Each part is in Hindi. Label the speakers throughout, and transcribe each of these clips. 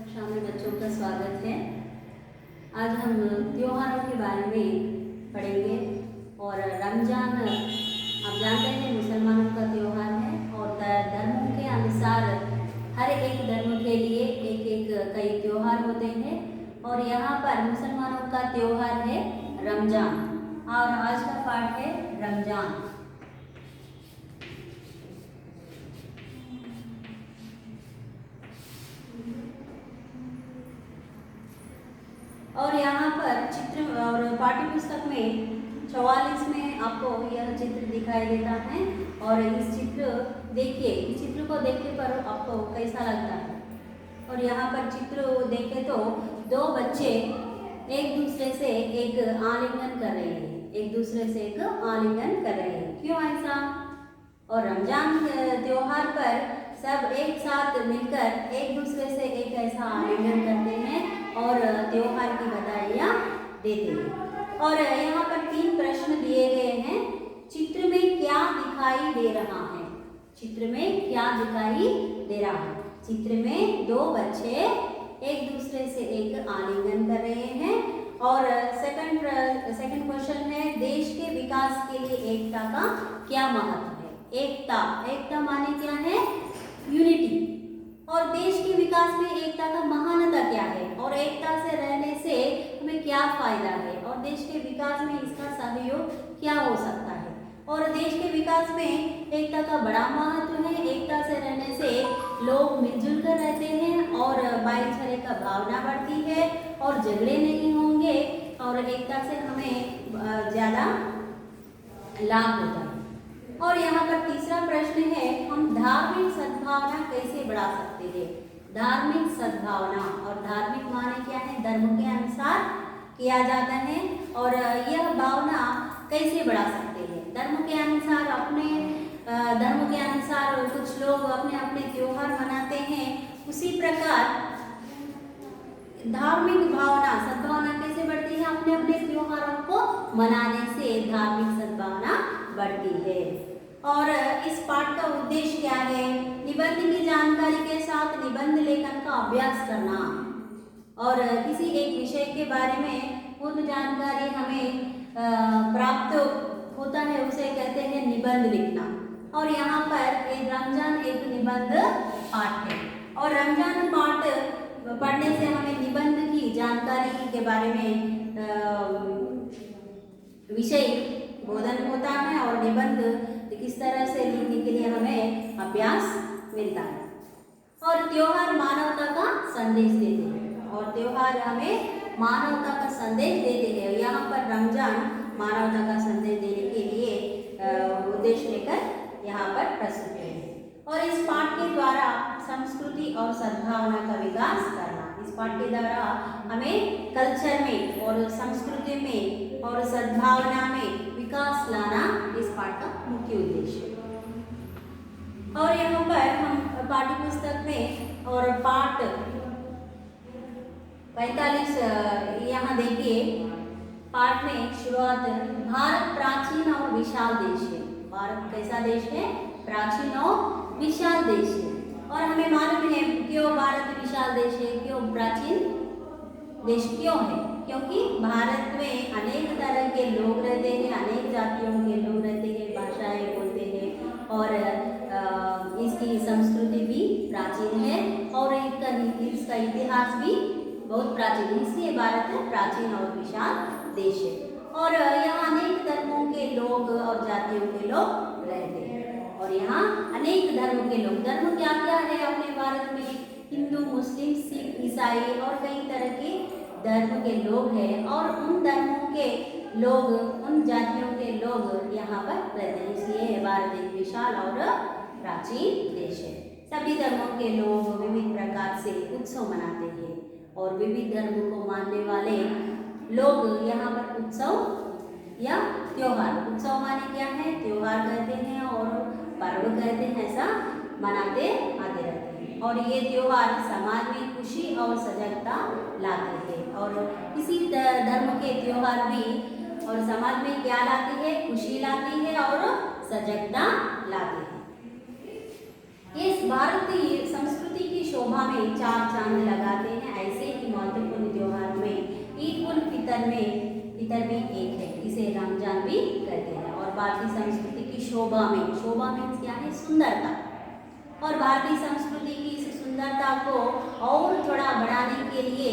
Speaker 1: कक्षा में बच्चों का स्वागत है। आज हम त्योहारों के बारे में पढ़ेंगे और रमजान आप जानते हैं मुसलमानों का त्योहार है और धर्मों के अनुसार हर एक धर्म के लिए एक एक कई त्योहार होते हैं और यहाँ पर मुसलमानों का त्योहार है रमजान और आज का पाठ है रमजान। और यहाँ पर चित्र और पाठ्य पुस्तक में 44 में आपको यह चित्र दिखाई देता है और इस चित्र देखिए, इस चित्र को देखने पर आपको कैसा लगता है। और यहाँ पर चित्र देखे तो दो बच्चे एक दूसरे से एक आलिंगन कर रहे हैं, एक दूसरे से एक आलिंगन कर रहे हैं। क्यों ऐसा? और रमजान त्योहार पर सब एक साथ मिलकर एक दूसरे से एक ऐसा आलिंगन करते हैं और त्योहार की बधाइयाँ देते हैं। और यहाँ पर 3 प्रश्न दिए गए हैं। चित्र में क्या दिखाई दे रहा है? चित्र में क्या दिखाई दे रहा है? चित्र में दो बच्चे एक दूसरे से एक आलिंगन कर रहे हैं। और सेकंड क्वेश्चन है, देश के विकास के लिए एकता का क्या महत्व है? एकता माने क्या है? यूनिटी। और देश के विकास में एकता का महानता क्या है और एकता से रहने से हमें क्या फायदा है और देश के विकास में इसका सहयोग क्या हो सकता है। और देश के विकास में एकता का बड़ा महत्व है। एकता से रहने से लोग मिलजुल कर रहते हैं और भाईचारे का भावना बढ़ती है और झगड़े नहीं होंगे और एकता से हमें ज़्यादा लाभ होता है। और यहाँ पर तीसरा प्रश्न है, हम धार्मिक सद्भावना कैसे बढ़ा सकते हैं? धार्मिक सद्भावना, और धार्मिक माने क्या है? धर्म के अनुसार किया जाता है और यह भावना कैसे बढ़ा सकते हैं? धर्म के अनुसार धर्म के अनुसार कुछ लोग अपने अपने त्योहार मनाते हैं, उसी प्रकार धार्मिक भावना सद्भावना कैसे बढ़ती है? अपने अपने त्योहारों को मनाने से धार्मिक सद्भावना बढ़ती है। और इस पाठ का उद्देश्य क्या है? निबंध की जानकारी के साथ निबंध लेखन का अभ्यास करना और किसी एक विषय के बारे में पूर्ण जानकारी हमें प्राप्त होता है, उसे कहते हैं निबंध लिखना। और यहाँ पर रमजान एक निबंध पाठ है और रमजान पाठ पढ़ने से हमें निबंध की जानकारी के बारे में विषय बोधन होता है और निबंध किस तरह से लिखने के लिए हमें अभ्यास मिलता है। और त्योहार मानवता का संदेश देते हैं और त्योहार हमें मानवता का संदेश देते हैं। यहाँ पर रमजान मानवता का संदेश देने के लिए उद्देश्य लेकर यहाँ पर प्रस्तुत है। और इस पाठ के द्वारा संस्कृति और सद्भावना का विकास करना, इस पाठ के द्वारा हमें कल्चर में और संस्कृति में और सद्भावना में विकास लाना इस पाठ का मुख्य उद्देश्य है। और यहाँ पर हम पाठ्य पुस्तक में और पाठ 45 यहाँ देखिए, पाठ में शुरुआत, भारत प्राचीन और विशाल देश है। भारत कैसा देश है? प्राचीन और विशाल देश है। और हमें मालूम है क्यों भारत विशाल देश है, क्यों प्राचीन देश क्यों है? क्योंकि भारत में अनेक तरह के लोग रहते हैं, अनेक जातियों के लोग रहते हैं, भाषाएं बोलते हैं और इसकी संस्कृति भी प्राचीन है और इसका इतिहास भी बहुत प्राचीन है, इसलिए भारत प्राचीन और विशाल देश है। और यहाँ अनेक धर्मों के लोग और जातियों के लोग रहते हैं और यहाँ अनेक धर्मों के लोग, धर्म क्या क्या है अपने भारत में? हिंदू, मुस्लिम, सिख, ईसाई और कई तरह के धर्म के लोग हैं और उन धर्मों के लोग, उन जातियों के लोग यहाँ पर रहते हैं, इसलिए भारत एक विशाल और प्राचीन देश है। सभी धर्मों के लोग विविध प्रकार से उत्सव मनाते हैं और विविध धर्म को मानने वाले लोग यहाँ पर उत्सव या त्योहार, उत्सव माने क्या है? त्योहार कहते हैं और पर्व कहते हैं, ऐसा मनाते आते रहते हैं। और ये त्योहार समाज में खुशी और सजगता लाते हैं और किसी धर्म के त्योहार भी और समाज में क्या लाती है? खुशी लाती है और सजगता लाती है। इस भारतीय संस्कृति की शोभा में चार चांद लगाते हैं, ऐसे ही महत्वपूर्ण त्योहारों में ईद उल फितर भी एक है, इसे रमजान भी कहते हैं। और भारतीय संस्कृति की शोभा में क्या है? सुंदरता। और भारतीय संस्कृति की इस सुंदरता को और थोड़ा बढ़ाने के लिए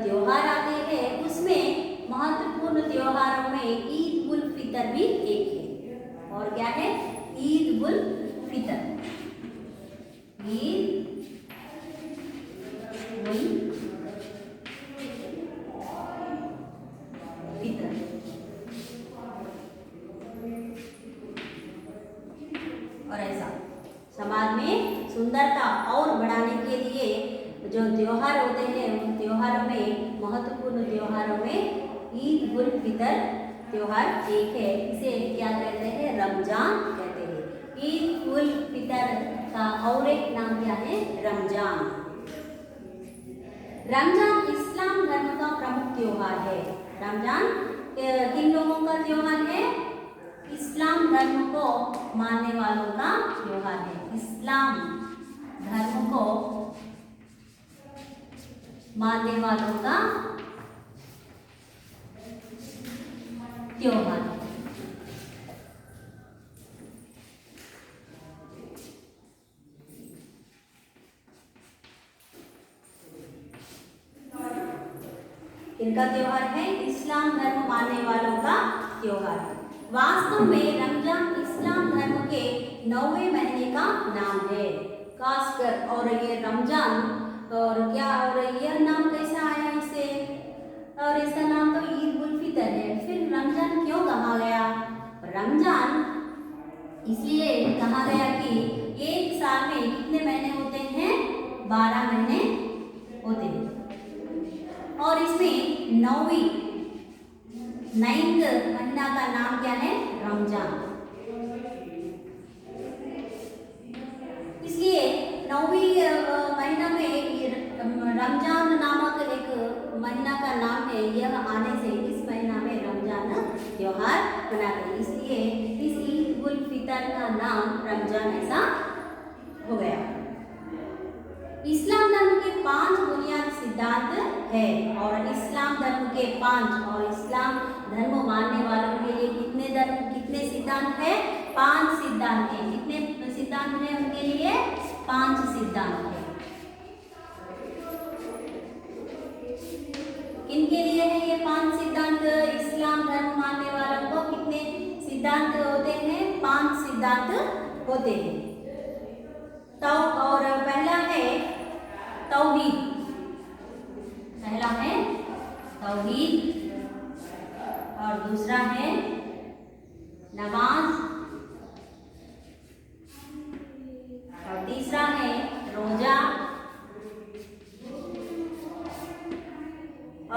Speaker 1: त्योहार आते हैं। उसमें महत्वपूर्ण त्योहारों में ईद उल फितर भी एक है। और क्या है? ईद उल फितर। ईद उल फितर। और ऐसा समाज में सुंदरता और बढ़ाने के लिए जो त्योहार होते हैं, उन त्योहारों में महत्वपूर्ण त्योहारों में ईद उल फितर त्योहार एक है। इसे क्या कहते हैं? रमजान कहते हैं। ईद उल फितर का और एक नाम क्या है? रमजान। रमजान इस्लाम धर्म का प्रमुख त्योहार है। रमजान किन लोगों का त्योहार है? इस्लाम धर्म को मानने वालों का त्योहार है। इस्लाम धर्म को मानने वालों का त्योहार। इनका त्योहार है? इस्लाम धर्म मानने वालों का त्योहार। वास्तव में रमजान इस्लाम धर्म के 9वें महीने का नाम है खासकर। और ये रमजान और क्या, और यह नाम कैसा आया इसे? और इसका नाम तो ईद उल फितर है। फिर रमजान क्यों कहा गया? रमजान इसलिए कहा गया कि एक साल में कितने महीने होते हैं? 12 महीने होते हैं। और इसमें 9th महीना का नाम क्या है? रमजान। इसलिए 9वीं महीना में रमजान नामक एक महीना का नाम है। यह आने से इस महीना में रमजान त्योहार मनाते हैं। इसलिए इस ईद उल फितर का नाम रमजान ऐसा हो गया। इस्लाम धर्म के 5 बुनियादी सिद्धांत है। और इस्लाम धर्म के 5, और इस्लाम धर्म मानने वालों के लिए कितने सिद्धांत है? 5 सिद्धांत है। कितने सिद्धांत है उनके लिए? 5 सिद्धांत है। किनके लिए है ये 5 सिद्धांत? इस्लाम धर्म मानने वालों को कितने सिद्धांत होते हैं? 5 सिद्धांत होते हैं। तो और पहला है तौहीद। पहला है तौहीद। और दूसरा है नमाज। और तीसरा है रोजा।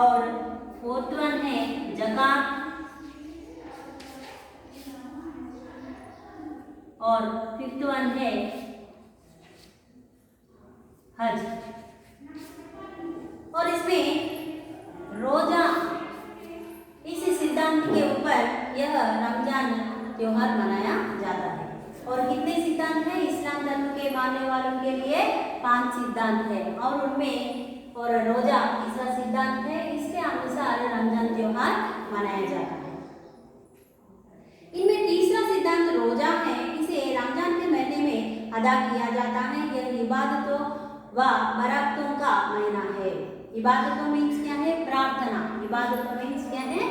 Speaker 1: और 4th वन है ज़कात। और 5th वन है हज। और इसमें रोजा, इस सिद्धांत के ऊपर यह रमजान त्योहार मनाया जाता है। और कितने सिद्धांत हैं? इस्लाम धर्म के मानने वालों के लिए 5 सिद्धांत है। और उनमें और रोजा तीसरा सिद्धांत है। इसके अनुसार रमजान त्योहार मनाया जाता है। इनमें तीसरा सिद्धांत रोजा है। इसे रमजान के महीने में अदा किया जाता है। यह इबादतों व बरकतों का महीना है। इबादतों मीन्स क्या है? प्रार्थना। इबादतों मीन्स क्या है?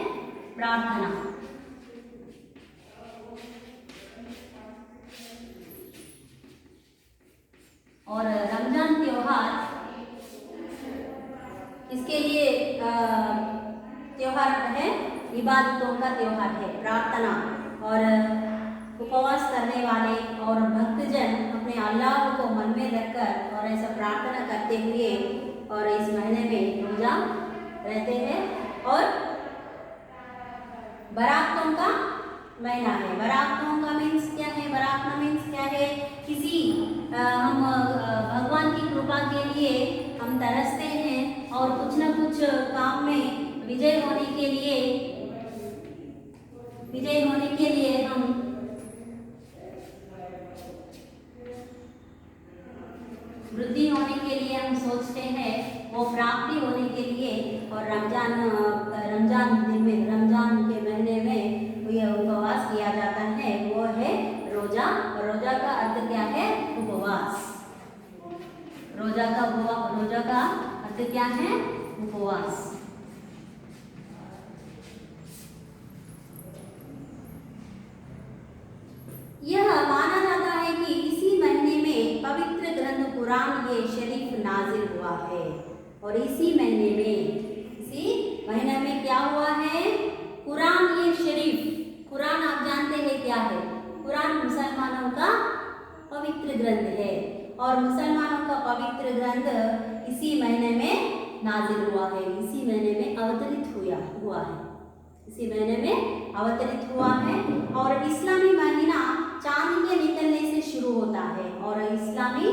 Speaker 1: प्रार्थना। और रमजान त्योहार इसके लिए त्योहार है, इबादतों का त्योहार है, प्रार्थना। और उपवास करने वाले और भक्तजन अपने अल्लाह को मन में रखकर और ऐसा प्रार्थना करते हुए और इस महीने में रोजा रहते हैं। और बरातों का महीना है। बरातों का मीन्स क्या है? बरात मीन्स क्या है? किसी हम भगवान की कृपा के लिए हम तरसते हैं और कुछ न कुछ काम में विजय होने के लिए हम वृद्धि होने के रमजान दिन में, रमजान के महीने में यह उपवास किया जाता है, वो है रोजा। और रोजा का अर्थ क्या है? उपवास। रोजा का अर्थ क्या है? उपवास। यह माना जाता है कि इसी महीने में पवित्र ग्रंथ कुरान ये शरीफ नाजिल हुआ है। और इसी महीने में क्या हुआ है? कुरान ये शरीफ। कुरान आप जानते हैं क्या है? कुरान मुसलमानों का पवित्र ग्रंथ है और मुसलमानों का पवित्र ग्रंथ इसी महीने में नाजिल हुआ है, इसी महीने में अवतरित हुआ है, इसी महीने में अवतरित हुआ है। और इस्लामी महीना चांद के निकलने से शुरू होता है। और इस्लामी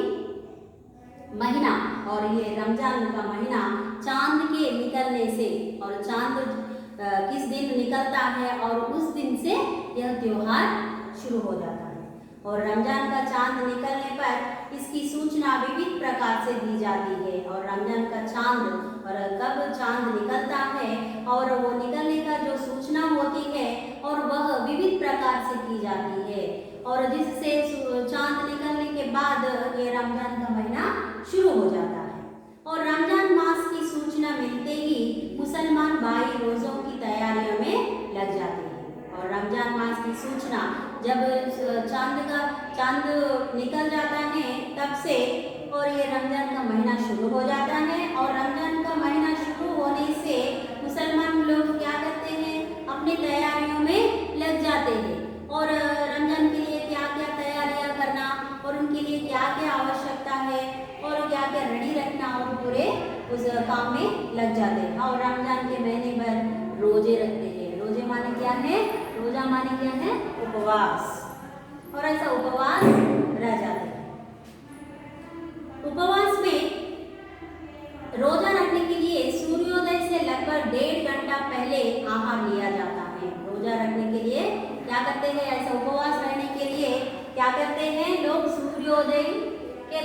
Speaker 1: महीना और ये रमजान का महीना चांद के निकलने से, और चांद किस दिन निकलता है और उस दिन से यह त्योहार शुरू हो जाता है। और रमजान का चांद निकलने पर इसकी सूचना विविध प्रकार से दी जाती है। और रमजान का चांद और कब चांद निकलता है और वो निकलने का जो सूचना होती है और वह विविध प्रकार से की जाती है। और जिससे चांद निकलने के बाद ये रमजान का महीना शुरू हो जाता है। और रमजान मास की सूचना मिलते ही मुसलमान भाई रोज़ों की तैयारियों में लग जाते हैं। और रमजान मास की सूचना जब चांद निकल जाता है तब से और ये रमजान का महीना शुरू हो जाता है। और रमजान का महीना शुरू होने से मुसलमान लोग क्या करते हैं? अपनी तैयारियों में लग जाते हैं। और रमजान के लिए क्या क्या तैयारियां करना और उनके लिए क्या क्या आवश्यकता है और क्या क्या रेडी रखना, और पूरे उस काम में लग जाते हैं। और रमजान के महीने भर रोजे रखते हैं। रोजे माने क्या है? रोजा माने क्या है? उपवास। और ऐसा उपवास रह जाते हैं। उपवास में रोजा रखने के लिए सूर्योदय से लगभग 1.5 घंटा पहले आहार लिया जाता है। रोजा रखने के लिए क्या करते हैं? ऐसा उपवास रहने के लिए क्या करते हैं लोग? सूर्योदय के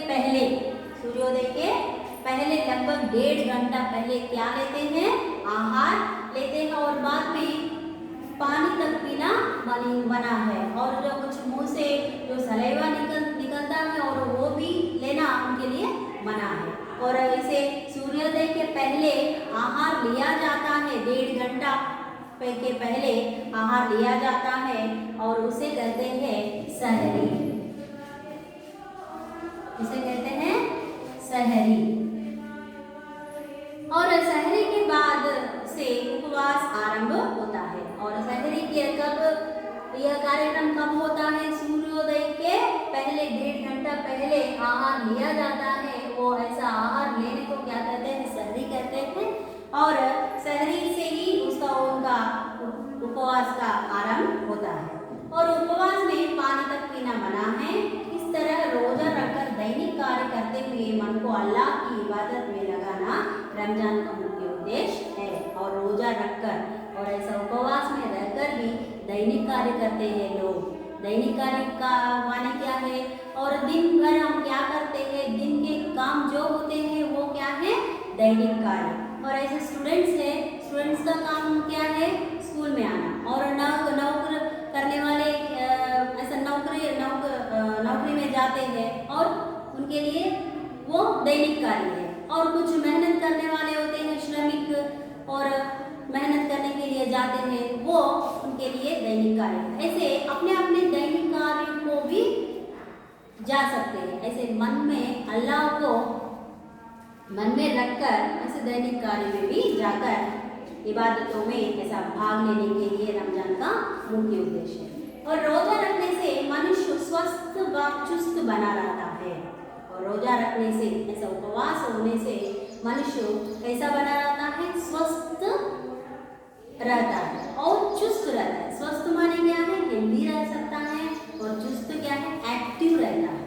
Speaker 1: पहले लगभग 1.5 घंटा पहले क्या लेते हैं? आहार लेते हैं। और बाद में पानी तक पीना मना है। और जो कुछ मुंह से जो सलाइवा निकलता है और वो भी लेना उनके लिए मना है। और इसे सूर्योदय के पहले आहार लिया जाता है, 1.5 घंटा के पहले आहार लिया जाता है और उसे कहते हैं सहरी। इसे कहते हैं सहरी। और सहरी के बाद से उपवास आरंभ होता है। और सहरी के कब यह कार्यक्रम कब होता है? सूर्योदय के पहले 1.5 घंटा पहले आहार लिया जाता है। वो ऐसा आहार लेने को क्या कहते हैं? सहरी कहते हैं। और सहरी से ही उनका उपवास का आरंभ होता है। और उपवास में पानी तक पीना मना है। इस तरह रोजा रखकर दैनिक कार्य करते हुए मन को अल्लाह की इबादत में लगाना रमजान का मुख्य उद्देश्य है। और रोजा रखकर और ऐसा उपवास में रहकर भी दैनिक कार्य करते हैं लोग। दैनिक कार्य का माने क्या है? और दिन भर हम क्या करते हैं? दिन के काम जो होते हैं वो क्या है? दैनिक कार्य। और ऐसे स्टूडेंट्स का काम क्या है? स्कूल में आना। और नौकरी करने वाले ऐसा नौकरी में जाते हैं और उनके लिए वो दैनिक कार्य है। और कुछ मेहनत करने वाले होते हैं, श्रमिक, और मेहनत करने के लिए जाते हैं, वो उनके लिए दैनिक कार्य। ऐसे अपने अपने दैनिक कार्य को भी जा सकते हैं। ऐसे मन में अल्लाह को मन में रखकर ऐसे दैनिक कार्य में भी जाकर इबादतों में ऐसा भाग लेने के लिए रमजान का मुख्य उद्देश्य है। और रोजा रखने से मनुष्य स्वस्थ व चुस्त बना रहता है। और रोजा रखने से, ऐसा उपवास होने से मनुष्य कैसा बना रहता है? स्वस्थ रहता है और चुस्त रहता है। स्वस्थ माने क्या है? हेल्दी रह सकता है। और चुस्त क्या है? एक्टिव रहता है।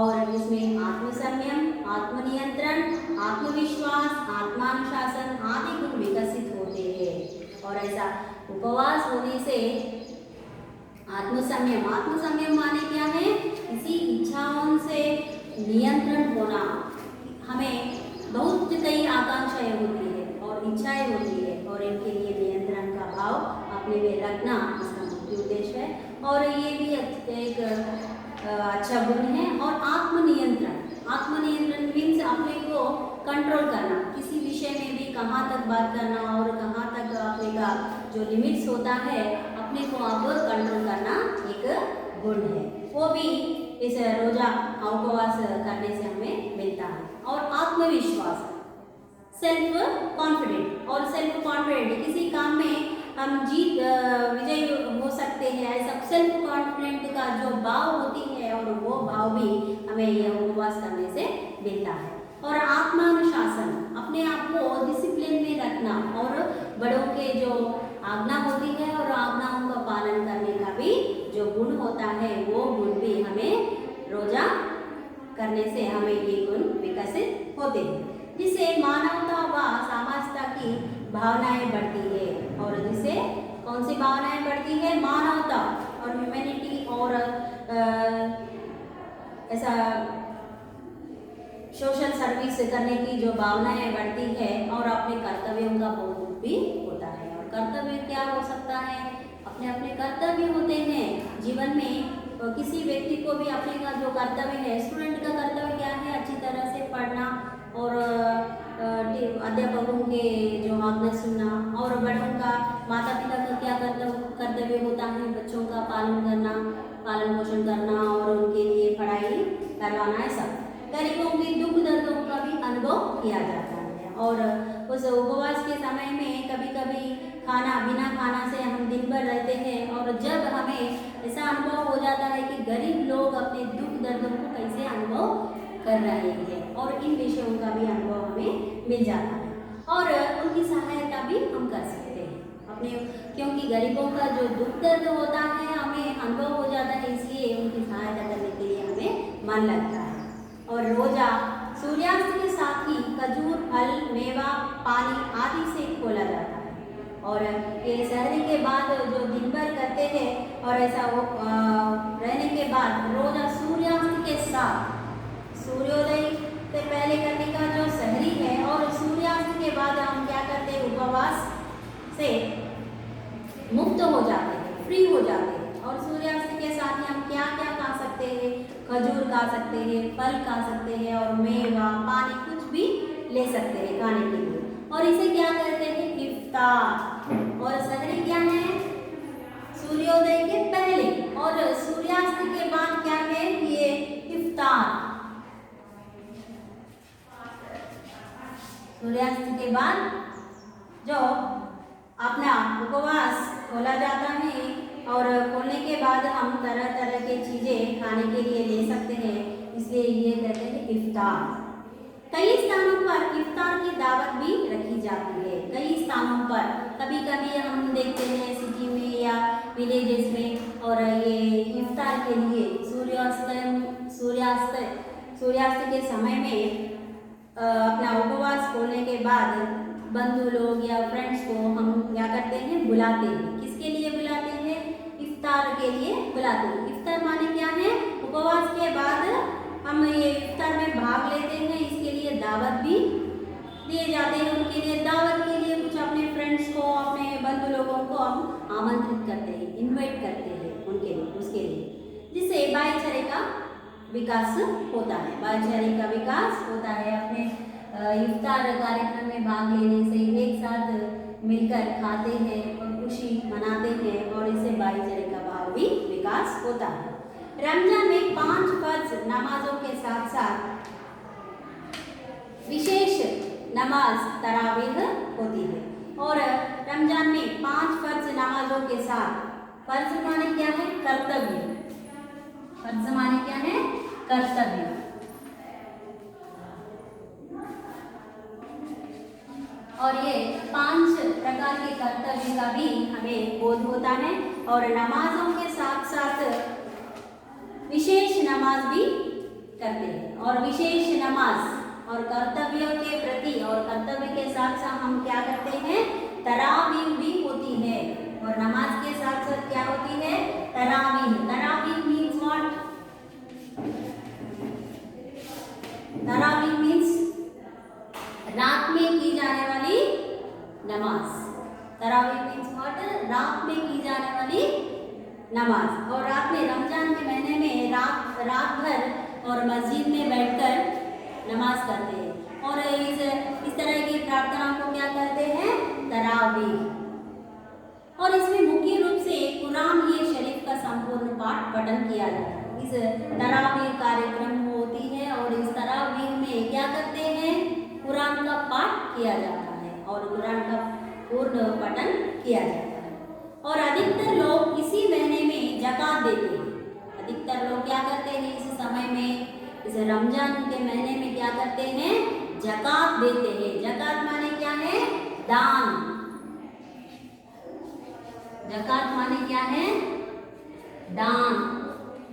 Speaker 1: और इसमें आत्मसंयम, आत्मनियंत्रण, आत्मविश्वास, आत्मानुशासन आदि गुण विकसित होते हैं। और ऐसा उपवास होने से आत्मसंयम माने क्या है? किसी इच्छाओं से नियंत्रण होना। हमें बहुत कई आकांक्षाएं होती है और इच्छाएं होती है उनके लिए नियंत्रण का भाव अपने में रखना इसका मुख्य उद्देश्य है। और ये भी एक अच्छा गुण है। और आत्मनियंत्रण, आत्मनियंत्रण मीन्स अपने को कंट्रोल करना, किसी विषय में भी कहाँ तक बात करना और कहाँ तक अपने का जो लिमिट्स होता है अपने को अब कंट्रोल करना एक गुण है। वो भी इस रोजा उपवास करने से हमें मिलता है। और आत्मविश्वास, सेल्फ कॉन्फिडेंट, और सेल्फ कॉन्फिडेंट किसी काम में हम विजयी हो सकते हैं, ऐसा सेल्फ कॉन्फिडेंट का जो भाव होती है और वो भाव भी हमें यह उपवास करने से मिलता है। और आत्मानुशासन, अपने आप को डिसिप्लिन में रखना और बड़ों के जो आज्ञा होती है और आज्ञाओं का पालन करने का भी जो गुण होता है वो गुण भी हमें रोजा करने से हमें ये गुण विकसित होते हैं, जिससे मानवता व समाजता की भावनाएं बढ़ती है। और जिससे कौन सी भावनाएं बढ़ती है? मानवता और ह्यूमैनिटी, और ऐसा सोशल सर्विस करने की जो भावनाएं बढ़ती है और अपने कर्तव्यों का बोध भी होता है। और कर्तव्य क्या हो सकता है? अपने अपने कर्तव्य होते हैं जीवन में। तो किसी व्यक्ति को भी अपने का जो कर्तव्य है, स्टूडेंट का कर्तव्य क्या है? अच्छी तरह से पढ़ना और अध्यापकों के जो आज्ञा सुनना, और बड़ों का, माता पिता का क्या कर्तव्य होता है? बच्चों का पालन करना, पालन पोषण करना और उनके लिए पढ़ाई करवाना है। सब गरीबों के दुख दर्दों का भी अनुभव किया जाता है। और उस उपवास के समय में कभी कभी बिना खाना से हम दिन भर रहते हैं, और जब हमें ऐसा अनुभव हो जाता है कि गरीब लोग अपने दुख दर्दों को कैसे अनुभव कर रहे हैं, और इन विषयों का भी अनुभव हमें मिल जाता है और उनकी सहायता भी हम कर सकते हैं अपने, क्योंकि गरीबों का जो दुख दर्द होता है हमें अनुभव हो जाता है, इसलिए उनकी सहायता करने के लिए हमें मन लगता है। और रोजा सूर्यास्त के साथ ही खजूर, फल, मेवा, पानी आदि से खोला जाता है। और ये सहरी के बाद जो दिन भर करते हैं, और ऐसा रहने के बाद रोजा सूर्यास्त के साथ, सूर्योदय से पहले करने का जो सहरी है, और सूर्यास्त के बाद हम क्या करते हैं? उपवास से मुक्त हो जाते हैं, फ्री हो जाते हैं। और सूर्यास्त के साथ ही हम क्या क्या खा सकते हैं? खजूर खा सकते हैं, फल खा सकते हैं, और मेवा, पानी कुछ भी ले सकते हैं खाने के लिए। और इसे क्या कहते हैं? इफ्तार। और सहरी क्या है? सूर्योदय के पहले, और सूर्यास्त के बाद क्या है? ये इफ्तार। सूर्यास्त के बाद जो अपना उपवास खोला जाता है, और खोलने के बाद हम तरह तरह के चीज़ें खाने के लिए ले सकते हैं, इसलिए ये कहते हैं इफ्तार। कई स्थानों पर इफ्तार की दावत भी रखी जाती है। कई स्थानों पर कभी कभी हम देखते हैं सिटी में या विलेजेस में, और ये इफ्तार के लिए सूर्यास्त के समय में अपना उपवास खोलने के बाद बंधु लोग या फ्रेंड्स को हम क्या करते हैं? बुलाते हैं। किसके लिए बुलाते हैं? इफ्तार के लिए बुलाते हैं। इफ्तार माने क्या है? उपवास के बाद हम ये इफ्तार में भाग लेते हैं, इसके लिए दावत भी दिए जाते हैं। उनके लिए दावत के लिए कुछ अपने फ्रेंड्स को, अपने बंधु लोगों को हम आमंत्रित करते हैं, इनवाइट करते हैं उनके लिए, उसके लिए, जिससे भाईचारे का विकास होता है। भाईचारे का विकास होता है। अपने इफ्तार कार्यक्रम में भाग लेने से एक साथ मिलकर खाते हैं और खुशी मनाते हैं, और इससे भाईचारे का भाव भी विकास होता है। रमजान में 5 फर्ज नमाजों के साथ साथ विशेष नमाज तरावीह होती है। और रमजान में 5 फर्ज नमाजों के साथ, फर्ज माने क्या है? कर्तव्य। फर्ज माने क्या है? कर्तव्य। और ये 5 प्रकार के कर्तव्य का भी हमें बोध होता है। और नमाजों के साथ साथ विशेष नमाज भी करते हैं। और विशेष नमाज और कर्तव्यों के प्रति, और कर्तव्य के साथ साथ हम क्या करते हैं? तरावीह भी होती है। और नमाज के साथ साथ क्या होती है? तरावीह। तरावीह मीन्स व्हाट? तरावीह मीन्स रात में की जाने वाली नमाज। तरावी मीन्स व्हाट, रात में की जाने वाली नमाज। और रात में रमजान के महीने में रात भर और मस्जिद में बैठकर नमाज करते हैं और इस तरह की प्रार्थना को क्या करते हैं, तरावी। और इसमें मुख्य रूप से कुरान ये शरीफ का संपूर्ण पाठ पठन किया जाता है। इस तरावी कार्यक्रम होती है और इस तरावी में क्या करते हैं, कुरान का पाठ किया जाता है और कुरान का पूर्ण पठन किया जाता है। और अधिकतर लोग इसी महीने में ज़कात देते हैं। अधिकतर लोग क्या करते हैं इस समय में, इस रमजान के महीने में क्या करते हैं, ज़कात देते हैं। ज़कात माने क्या है, दान। ज़कात माने क्या है, दान।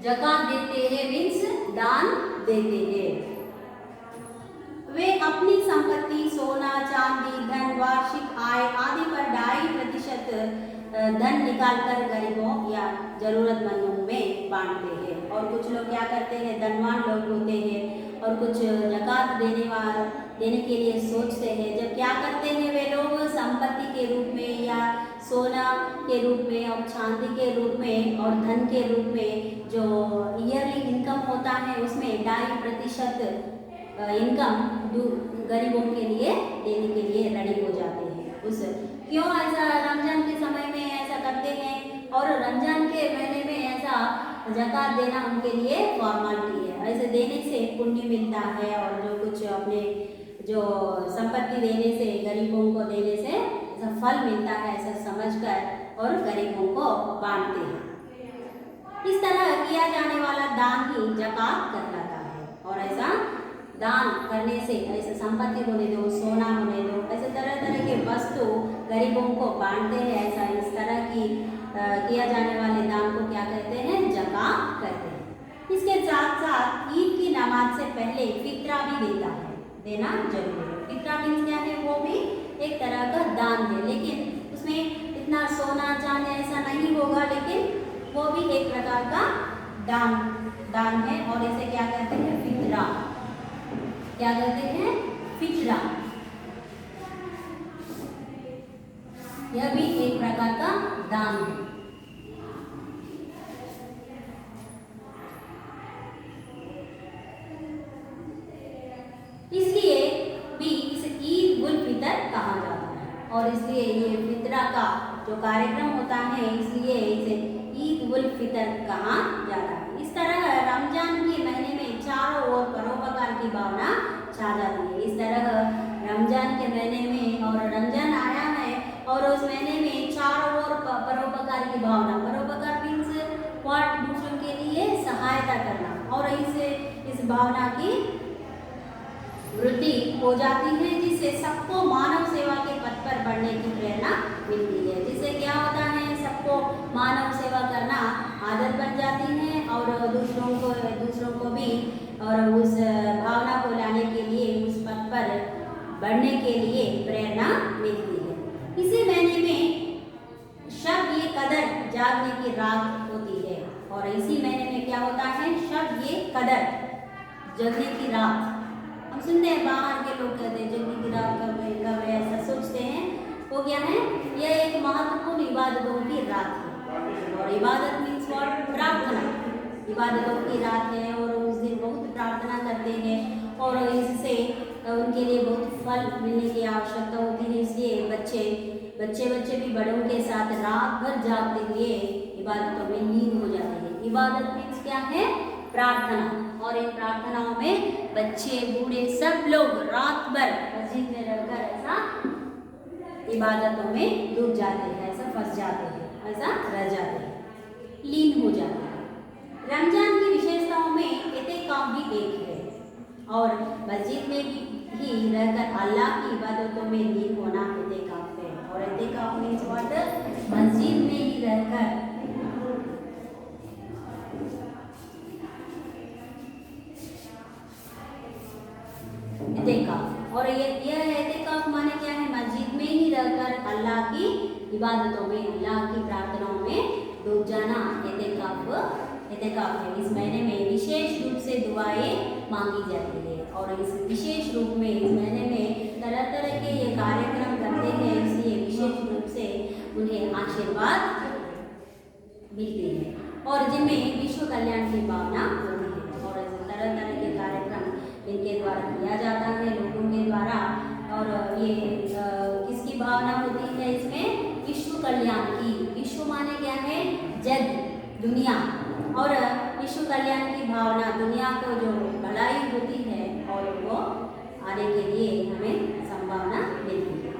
Speaker 1: ज़कात देते हैं मीन्स दान देते हैं। वे अपनी संपत्ति सोना चांदी धन वार्षिक आय आदि पर 2.5% धन निकालकर गरीबों या जरूरतमंदों में बांटते हैं। और कुछ लोग क्या करते हैं, धनवान लोग होते हैं और कुछ ज़कात देने के लिए सोचते हैं। जब क्या करते हैं वे लोग, संपत्ति के रूप में या सोना के रूप में और चांदी के रूप में और धन के रूप में जो ईयरली इनकम होता है उसमें 2.5% इनकम गरीबों के लिए देने के लिए रेडी हो जाते हैं। उस क्यों ऐसा रमजान के समय में ऐसा करते हैं और रमजान के महीने में ऐसा ज़कात देना उनके लिए फॉर्मालिटी है। ऐसे देने से पुण्य मिलता है और जो कुछ अपने जो संपत्ति देने से गरीबों को देने से ऐसा फल मिलता है ऐसा समझकर और गरीबों को बांटते हैं। इस तरह किया जाने वाला दान ही ज़कात कहलाता है। और ऐसा दान करने से, ऐसे संपत्ति होने दो, सोना होने दो, ऐसे तरह तरह के वस्तु गरीबों को बांटते हैं। ऐसा इस तरह की किया जाने वाले दान को क्या कहते हैं, ज़कात कहते हैं। इसके साथ साथ ईद की नमाज से पहले फित्रा भी देना जरूरी है। फित्रा मीन्स क्या है, वो भी एक तरह का दान है, लेकिन उसमें इतना सोना चांदी ऐसा नहीं होगा, लेकिन वो भी एक प्रकार का दान है। और इसे क्या कहते हैं, फित्रा। क्या कहते हैं, फित्रा। यह भी एक प्रकार का दान है। इसलिए भी इसे ईद उल फितर कहा जाता है। और इसलिए ये फितरा का जो कार्यक्रम होता है इसलिए इसे ईद उल फितर कहा जाता है। इस तरह रमजान के महीने में चारों ओर परोपकार की भावना छा जाती है। इस तरह रमजान के महीने में, और रमजान आया है और उस महीने में चारों ओर परोपकार की भावना, परोपकार मीन्स व्हाट, दूसरों के लिए सहायता करना, और इस भावना की वृद्धि हो जाती है, जिससे सबको मानव सेवा के पथ पर बढ़ने की प्रेरणा मिलती है। जिससे क्या होता है, सबको मानव सेवा करना आदत बन जाती है और दूसरों को भी और उस भावना को लाने के लिए, उस पथ पर बढ़ने के लिए प्रेरणा मिलती है। इसी महीने में शब ये कदर जागने की रात होती है। और इसी महीने में क्या होता है, शब ये कदर जगने की रात। हम सुनते हैं बाहर के लोग कहते हैं जगने की रात कब है, ऐसा सोचते हैं। वो क्या है, यह एक महत्वपूर्ण इबादतों की रात है। और इबादत मीन्स व्हाट, प्रार्थना। इबादतों की रात है और उस दिन बहुत प्रार्थना करते हैं और इससे उनके लिए बहुत फल मिलने की आवश्यकता होती है। इसलिए बच्चे भी बड़ों के साथ रात भर जागते हुए इबादतों में लीन हो जाते हैं। इबादत मीन्स क्या है, प्रार्थना। और इन प्रार्थनाओं में बच्चे बूढ़े सब लोग रात भर मस्जिद में रहकर ऐसा इबादतों में डूब जाते हैं, ऐसा फंस जाते हैं, ऐसा रह जाते हैं, लीन हो जाते हैं। रमजान की विशेषताओं में एतेकाफ भी एक है। और मस्जिद में ही रहकर अल्लाह की इबादतों में लीन होना एतेकाफ है। और एतेकाफ मीन्स व्हाट, मस्जिद में ही रहकर एतेकाफ। और यह एतेकाफ माने क्या है, मस्जिद में ही रहकर अल्लाह की इबादतों में, अल्लाह की प्रार्थनाओं में डूब जाना एतेकाफ है। इस महीने में विशेष रूप से दुआएं मांगी जाती है। और इस विशेष रूप में इस महीने में तरह तरह के ये कार्यक्रम करते हैं, इसलिए विशेष रूप से आशीर्वाद मिलते हैं और जिनमें विश्व कल्याण की भावना होती है और तरह तरह के कार्यक्रम इनके द्वारा किया जाता है लोगों के द्वारा। और ये किसकी भावना होती है इसमें? विश्व कल्याण की। विश्व माने क्या है? जग, दुनिया। और विश्व कल्याण की भावना, दुनिया को जो भलाई होती है और वो आने के लिए हमें संभावना मिलती है।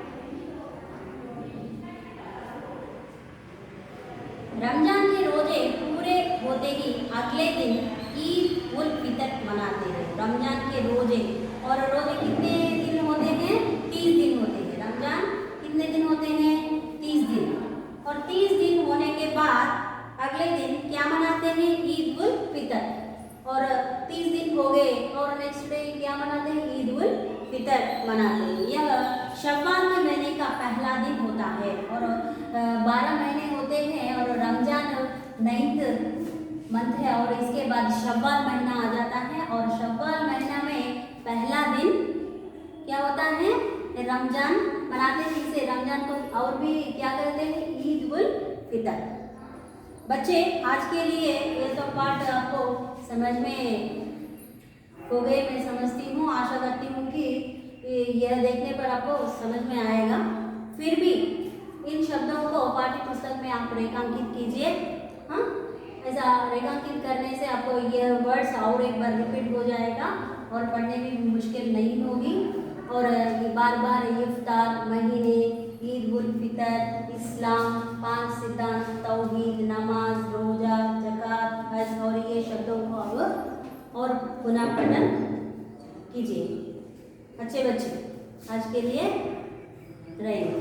Speaker 1: रमजान के रोजे पूरे होते ही अगले दिन ईद उल फितर मनाते हैं। रमजान के रोजे, और रोजे कितने दिन होते हैं? 30 दिन होते हैं। रमजान कितने दिन होते हैं? 30 दिन। और 30 दिन होने के बाद अगले दिन क्या मनाते हैं? ईद उल फितर। और 30 दिन हो गए और नेक्स्ट डे क्या मनाते हैं? ईद उल फितर मनाते हैं। यह शव्वाल के महीने का पहला दिन होता है और 12 महीने होते हैं और रमजान 9th मंथ है और इसके बाद शव्वाल महीना आ जाता है और शव्वाल महीना में पहला दिन क्या होता है? रमजान मनाते हैं। इसे रमजान को और भी क्या कहते हैं? ईद उल फितर। बच्चे आज के लिए ये तो पाठ आपको समझ में हो गए, मैं समझती हूँ, आशा करती हूँ कि यह देखने पर आपको समझ में आएगा। फिर भी इन शब्दों को पाठ्य पुस्तक में आप रेखांकित कीजिए। हाँ, ऐसा रेखांकित करने से आपको यह वर्ड्स और एक बार रिपीट हो जाएगा और पढ़ने में भी मुश्किल नहीं होगी। और ये बार बार इफ्तार, महीने, ईद उल फितर, इस्लाम, 5 सिद्धांत, तौहीद, नमाज, रोजा, ज़कात, हज और ये शब्दों को अब और पुनः पठन कीजिए। अच्छे बच्चे आज के लिए रहेंगे।